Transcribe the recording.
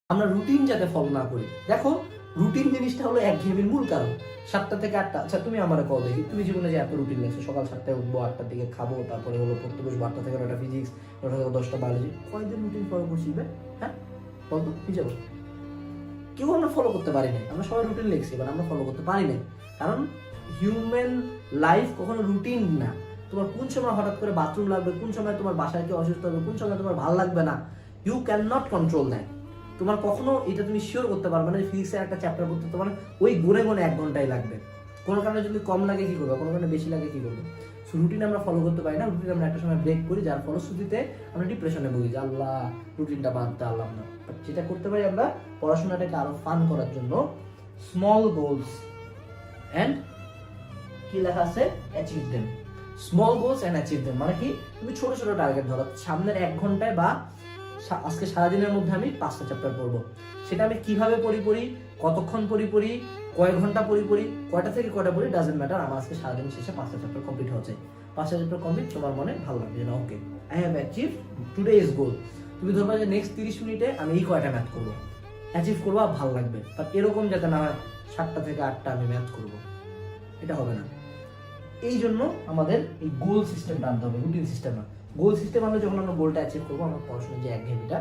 আমরা রুটিন যাতে ফলো না করি। দেখো রুটিন জিনিসটা হলো একঘেয়েমির মূল কারণ। 7টা থেকে 8টা, আচ্ছা তুমি আমার কল দেখি, তুমি জীবনে যে এত রুটিন লাগছে, সকাল 7টায় উঠবো, 8টার দিকে খাবো, তারপরে হলো পড়তে বসবো, 8টা থেকে 9টা ফিজিক্স, 9টা থেকে 10টা বায়োলজি, কয়দিন রুটিন ফলো করছি বে? হ্যাঁ বলতো নিজে বল। কেউ আমরা ফলো করতে পারি না। আমরা সবাই রুটিন লিখছি, এবার আমরা ফলো করতে পারি না, কারণ হিউম্যান লাইফ কখনো রুটিন না। তোমার কোন সময় হঠাৎ করে বাথরুম লাগবে, কোন সময় তোমার বাসায় কেউ অসুস্থ হবে, কোন সময় তোমার ভালো লাগবে না, you can not control that. তোমার কখনো এটা তুমি শিওর করতে পারবে না যে ফিজিক্সের একটা চ্যাপ্টার পড়তে তোমার ওই গুনে গুনে 1 ঘন্টাই লাগবে। কোনো কারণে যদি কম লাগে কি করবে, কোনো কারণে বেশি লাগে কি করবে। সো রুটিন আমরা ফলো করতে পারি না, রুটিন আমরা একটা সময় ব্রেক করি, যার ফলশ্রুতিতে আমরা ডিপ্রেশনে ভুগি যে আল্লাহ রুটিনটা বাঁধতে পারলাম না। যেটা করতে পারি আমরা পড়াশোনাটাকে আরো ফান করার জন্য, স্মল গোলস অ্যান্ড কি লেখা আছে, achieve them. Small goals and achieve them মানে কি, তুমি ছোট ছোট টার্গেট ধরো, সামনের 1 ঘন্টায় বা আজকে সারাদিনের মধ্যে আমি 5টা চ্যাপ্টার পড়বো। সেটা আমি কিভাবে পড়ি, কতক্ষণ পড়ি, কয় ঘন্টা পড়ি, কয়টা থেকে কয়টা পড়ি, ডাজেন্ট ম্যাটার। আমার আজকে সারাদিন শেষে 5টা চ্যাপ্টার কমপ্লিট হচ্ছে। 5টা চ্যাপ্টার কমপ্লিট, তোমার মনে ভালো লাগবে না, okay I have achieve today's goal. তুমি ধরবা যে নেক্সট 30 মিনিটে আমি এই কয়টা ম্যাথ করবো, অ্যাচিভ করবো, ভালো লাগবে। বাট এরকম যাতে না হয় 7টা থেকে 8টা আমি ম্যাথ করবো, এটা হবে না। এই জন্য আমাদের এই গোল সিস্টেমটা আনতে হবে, রুটিন সিস্টেম না। গোল সিস্টেম আনলে যখন আমরা গোলটা অ্যাচিভ করবো, আমার পড়াশোনার যে একঘেয়েমিটা